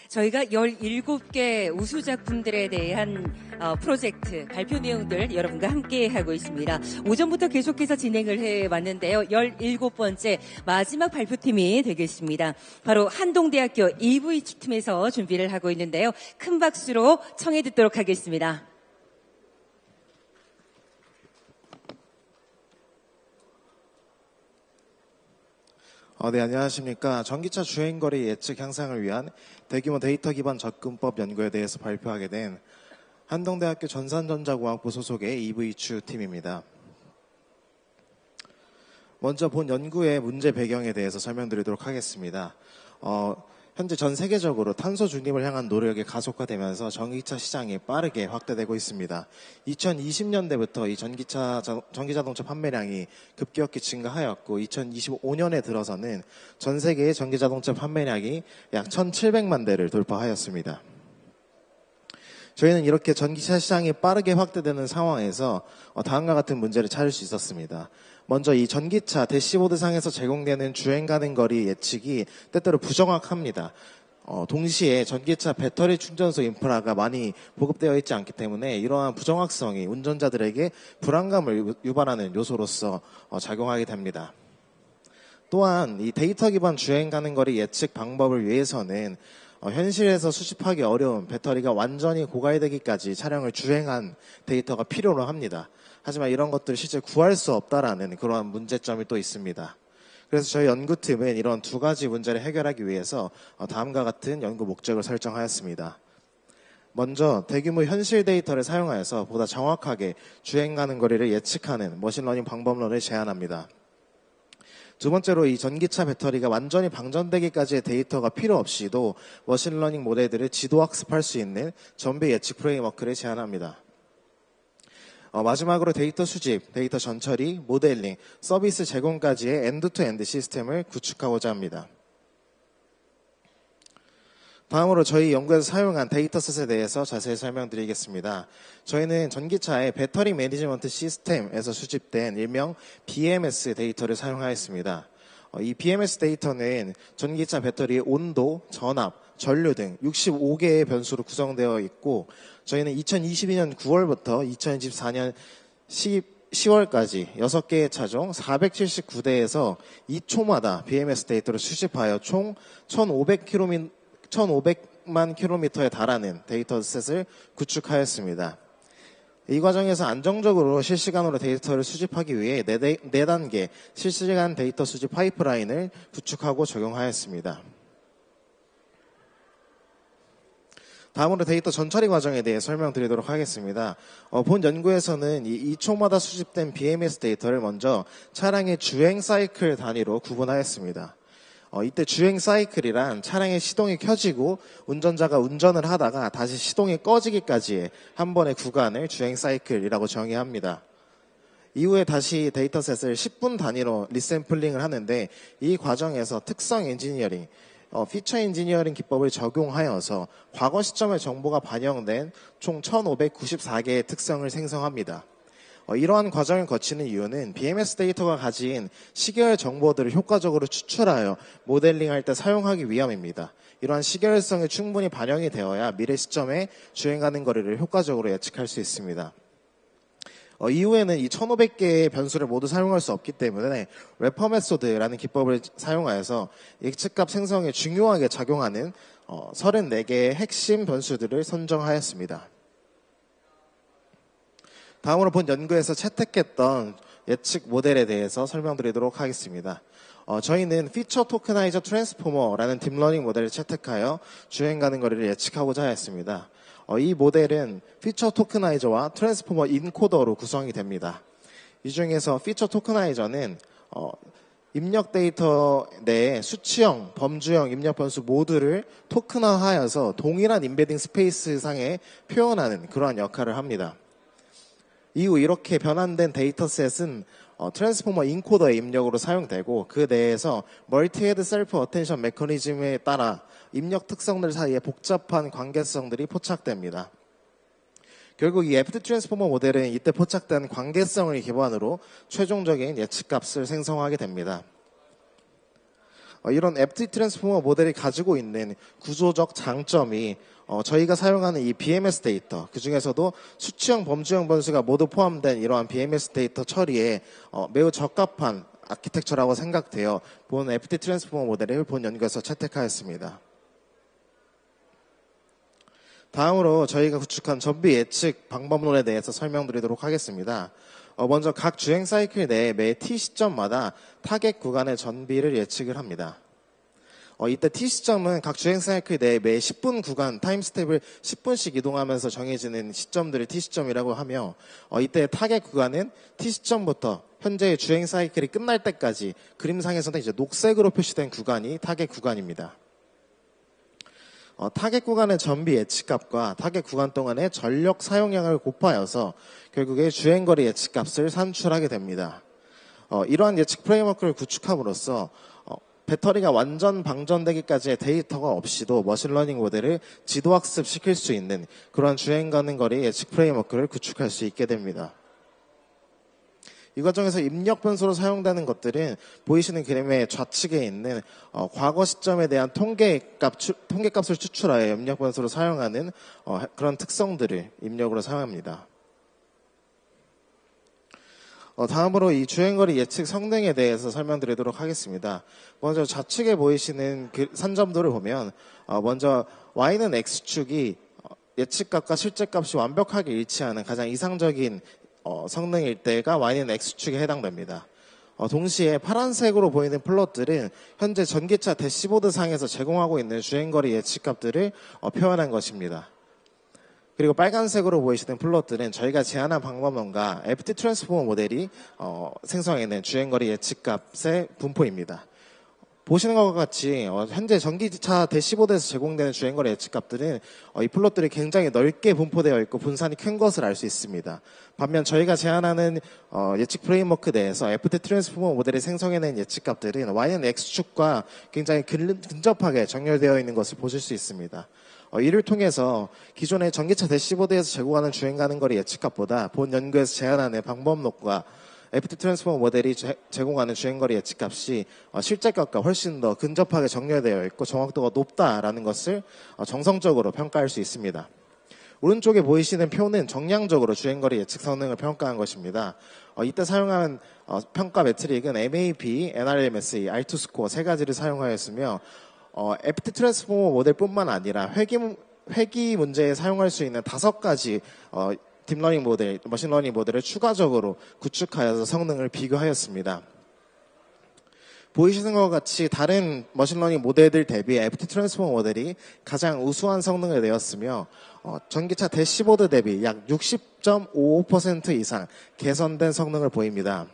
저희가 17개 우수 작품들에 대한 프로젝트 발표 내용들 여러분과 함께 하고 있습니다. 오전부터 계속해서 진행을 해왔는데요. 17번째 마지막 발표팀이 되겠습니다. 바로 한동대학교 EV팀에서 준비를 하고 있는데요. 큰 박수로 청해 듣도록 하겠습니다. 네, 안녕하십니까. 전기차 주행거리 예측 향상을 위한 대규모 데이터 기반 접근법 연구에 대해서 발표하게 된 한동대학교 전산전자공학부 소속의 EV추 팀입니다. 먼저 본 연구의 문제 배경에 대해서 설명드리도록 하겠습니다. 현재 전 세계적으로 탄소 중립을 향한 노력이 가속화되면서 전기차 시장이 빠르게 확대되고 있습니다. 2020년대부터 이 전기자동차 판매량이 급격히 증가하였고 2025년에 들어서는 전 세계의 전기자동차 판매량이 약 1,700만 대를 돌파하였습니다. 저희는 이렇게 전기차 시장이 빠르게 확대되는 상황에서 다음과 같은 문제를 찾을 수 있었습니다. 먼저 이 전기차 대시보드상에서 제공되는 주행 가능 거리 예측이 때때로 부정확합니다. 동시에 전기차 배터리 충전소 인프라가 많이 보급되어 있지 않기 때문에 이러한 부정확성이 운전자들에게 불안감을 유발하는 요소로서 작용하게 됩니다. 또한 이 데이터 기반 주행 가능 거리 예측 방법을 위해서는 현실에서 수집하기 어려운 배터리가 완전히 고갈되기까지 차량을 주행한 데이터가 필요로 합니다. 하지만 이런 것들을 실제 구할 수 없다라는 그러한 문제점이 또 있습니다. 그래서 저희 연구팀은 이런 두 가지 문제를 해결하기 위해서 다음과 같은 연구 목적을 설정하였습니다. 먼저 대규모 현실 데이터를 사용하여서 보다 정확하게 주행 가능 거리를 예측하는 머신러닝 방법론을 제안합니다. 두 번째로 이 전기차 배터리가 완전히 방전되기까지의 데이터가 필요 없이도 머신러닝 모델들을 지도학습할 수 있는 전비 예측 프레임워크를 제안합니다. 마지막으로 데이터 수집, 데이터 전처리, 모델링, 서비스 제공까지의 엔드투엔드 시스템을 구축하고자 합니다. 다음으로 저희 연구에서 사용한 데이터셋에 대해서 자세히 설명드리겠습니다. 저희는 전기차의 배터리 매니지먼트 시스템에서 수집된 일명 BMS 데이터를 사용하였습니다. 이 BMS 데이터는 전기차 배터리의 온도, 전압, 전류 등 65개의 변수로 구성되어 있고 저희는 2022년 9월부터 2024년 10월까지 6개의 차종 479대에서 2초마다 BMS 데이터를 수집하여 총 1,500만 킬로미터에 달하는 데이터셋을 구축하였습니다. 이 과정에서 안정적으로 실시간으로 데이터를 수집하기 위해 4단계 실시간 데이터 수집 파이프라인을 구축하고 적용하였습니다. 다음으로 데이터 전처리 과정에 대해 설명드리도록 하겠습니다. 본 연구에서는 이 2초마다 수집된 BMS 데이터를 먼저 차량의 주행 사이클 단위로 구분하였습니다. 이때 주행 사이클이란 차량의 시동이 켜지고 운전자가 운전을 하다가 다시 시동이 꺼지기까지의 한 번의 구간을 주행 사이클이라고 정의합니다. 이후에 다시 데이터셋을 10분 단위로 리샘플링을 하는데 이 과정에서 특성 엔지니어링, 피처 엔지니어링 기법을 적용하여서 과거 시점의 정보가 반영된 총 1594개의 특성을 생성합니다. 이러한 과정을 거치는 이유는 BMS 데이터가 가진 시계열 정보들을 효과적으로 추출하여 모델링할 때 사용하기 위함입니다. 이러한 시계열성이 충분히 반영이 되어야 미래 시점에 주행 가능 거리를 효과적으로 예측할 수 있습니다. 이후에는 이 1500개의 변수를 모두 사용할 수 없기 때문에 래퍼 메소드라는 기법을 사용하여서 예측값 생성에 중요하게 작용하는 34개의 핵심 변수들을 선정하였습니다. 다음으로 본 연구에서 채택했던 예측 모델에 대해서 설명드리도록 하겠습니다. 저희는 피처 토크나이저 트랜스포머라는 딥러닝 모델을 채택하여 주행 가능 거리를 예측하고자 하였습니다. 이 모델은 피처 토크나이저와 트랜스포머 인코더로 구성이 됩니다. 이 중에서 피처 토크나이저는 입력 데이터 내에 수치형, 범주형 입력 변수 모두를 토큰화하여서 동일한 임베딩 스페이스 상에 표현하는 그러한 역할을 합니다. 이후 이렇게 변환된 데이터셋은 트랜스포머 인코더의 입력으로 사용되고 그 내에서 멀티헤드 셀프 어텐션 메커니즘에 따라 입력 특성들 사이에 복잡한 관계성들이 포착됩니다. 결국 이 FT 트랜스포머 모델은 이때 포착된 관계성을 기반으로 최종적인 예측값을 생성하게 됩니다. 이런 FT 트랜스포머 모델이 가지고 있는 구조적 장점이 저희가 사용하는 이 BMS 데이터, 그 중에서도 수치형 범주형 변수가 모두 포함된 이러한 BMS 데이터 처리에 매우 적합한 아키텍처라고 생각되어 본 FT 트랜스포머 모델을 본 연구에서 채택하였습니다. 다음으로 저희가 구축한 전비 예측 방법론에 대해서 설명드리도록 하겠습니다. 먼저 각 주행 사이클 내에 매 T 시점마다 타겟 구간의 전비를 예측을 합니다. 이때 T 시점은 각 주행 사이클 내에 매 10분 구간 타임 스텝을 10분씩 이동하면서 정해지는 시점들을 T 시점이라고 하며 이때 타겟 구간은 T 시점부터 현재의 주행 사이클이 끝날 때까지 그림상에서는 이제 녹색으로 표시된 구간이 타겟 구간입니다. 타겟 구간의 전비 예측값과 타겟 구간 동안의 전력 사용량을 곱하여서 결국에 주행거리 예측값을 산출하게 됩니다. 이러한 예측 프레임워크를 구축함으로써 배터리가 완전 방전되기까지의 데이터가 없이도 머신러닝 모델을 지도학습시킬 수 있는 그런 주행 가능 거리 예측 프레임워크를 구축할 수 있게 됩니다. 이 과정에서 입력 변수로 사용되는 것들은 보이시는 그림의 좌측에 있는 과거 시점에 대한 통계값을 추출하여 입력 변수로 사용하는 그런 특성들을 입력으로 사용합니다. 다음으로 이 주행거리 예측 성능에 대해서 설명드리도록 하겠습니다. 먼저 좌측에 보이시는 그 산점도를 보면 먼저 Y는 X축이 예측값과 실제값이 완벽하게 일치하는 가장 이상적인 성능일 때가 Y는 X축에 해당됩니다. 동시에 파란색으로 보이는 플롯들은 현재 전기차 대시보드 상에서 제공하고 있는 주행거리 예측값들을 표현한 것입니다. 그리고 빨간색으로 보이시는 플롯들은 저희가 제안한 방법론과 FT 트랜스포머 모델이 생성해낸 주행거리 예측값의 분포입니다. 보시는 것과 같이 현재 전기차 대시보드에서 제공되는 주행거리 예측값들은 이 플롯들이 굉장히 넓게 분포되어 있고 분산이 큰 것을 알 수 있습니다. 반면 저희가 제안하는 예측 프레임워크 내에서 FT 트랜스포머 모델이 생성해낸 예측값들은 Y는 X축과 굉장히 근접하게 정렬되어 있는 것을 보실 수 있습니다. 이를 통해서 기존의 전기차 대시보드에서 제공하는 주행 가능 거리 예측값보다 본 연구에서 제안하는 방법론과 FT 트랜스포머 모델이 제공하는 주행거리 예측값이 실제값과 훨씬 더 근접하게 정렬되어 있고 정확도가 높다라는 것을 정성적으로 평가할 수 있습니다. 오른쪽에 보이시는 표는 정량적으로 주행거리 예측 성능을 평가한 것입니다. 이때 사용한 평가 매트릭은 MAP, NRMSE, R2 스코어 세 가지를 사용하였으며 FT 트랜스포머 모델뿐만 아니라 회귀 문제에 사용할 수 있는 5가지 딥러닝 모델, 머신러닝 모델을 추가적으로 구축하여서 성능을 비교하였습니다. 보이시는 것과 같이 다른 머신러닝 모델들 대비 FT 트랜스포머 모델이 가장 우수한 성능을 내었으며 전기차 대시보드 대비 약 60.55% 이상 개선된 성능을 보입니다.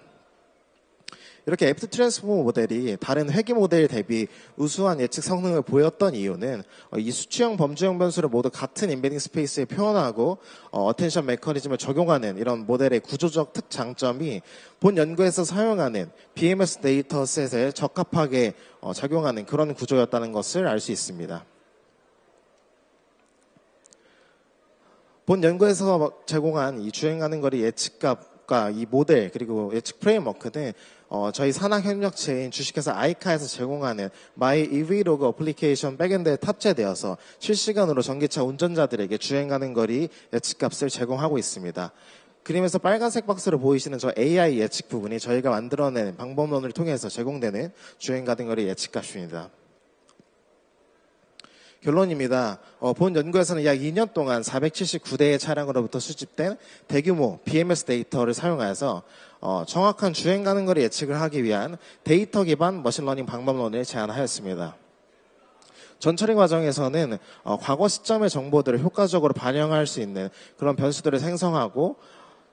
이렇게 FT 트랜스포머 모델이 다른 회귀 모델 대비 우수한 예측 성능을 보였던 이유는 이 수치형 범주형 변수를 모두 같은 임베딩 스페이스에 표현하고 어텐션 메커니즘을 적용하는 이런 모델의 구조적 특장점이 본 연구에서 사용하는 BMS 데이터셋에 적합하게 작용하는 그런 구조였다는 것을 알 수 있습니다. 본 연구에서 제공한 이 주행하는 거리 예측값과 이 모델 그리고 예측 프레임워크는 저희 산학협력체인 주식회사 아이카에서 제공하는 My EV로그 어플리케이션 백엔드에 탑재되어서 실시간으로 전기차 운전자들에게 주행 가능 거리 예측값을 제공하고 있습니다. 그림에서 빨간색 박스로 보이시는 저 AI 예측 부분이 저희가 만들어낸 방법론을 통해서 제공되는 주행 가능 거리 예측값입니다. 결론입니다. 본 연구에서는 약 2년 동안 479대의 차량으로부터 수집된 대규모 BMS 데이터를 사용하여서 정확한 주행 가능 거리 예측을 하기 위한 데이터 기반 머신러닝 방법론을 제안하였습니다. 전처리 과정에서는 과거 시점의 정보들을 효과적으로 반영할 수 있는 그런 변수들을 생성하고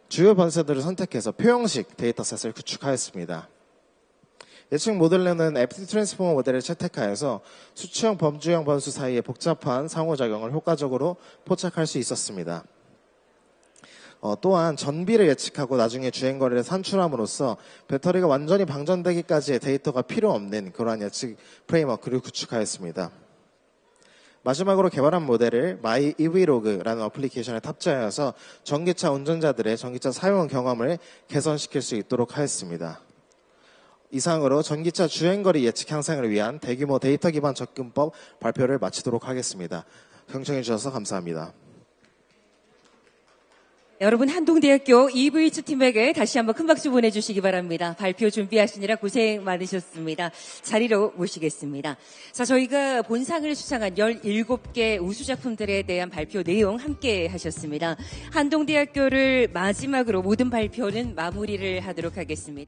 주요 변수들을 선택해서 표형식 데이터셋을 구축하였습니다. 예측 모델로는 FT 트랜스포머 모델을 채택하여서 수치형 범주형 변수 사이의 복잡한 상호작용을 효과적으로 포착할 수 있었습니다. 또한 전비를 예측하고 나중에 주행거리를 산출함으로써 배터리가 완전히 방전되기까지의 데이터가 필요 없는 그러한 예측 프레임워크를 구축하였습니다. 마지막으로 개발한 모델을 My EV로그라는 어플리케이션에 탑재하여서 전기차 운전자들의 전기차 사용 경험을 개선시킬 수 있도록 하였습니다. 이상으로 전기차 주행거리 예측 향상을 위한 대규모 데이터 기반 접근법 발표를 마치도록 하겠습니다. 경청해 주셔서 감사합니다. 여러분 한동대학교 EV2 팀에게 다시 한번 큰 박수 보내주시기 바랍니다. 발표 준비하시느라 고생 많으셨습니다. 자리로 모시겠습니다. 자, 저희가 본상을 수상한 17개 우수작품들에 대한 발표 내용 함께 하셨습니다. 한동대학교를 마지막으로 모든 발표는 마무리를 하도록 하겠습니다.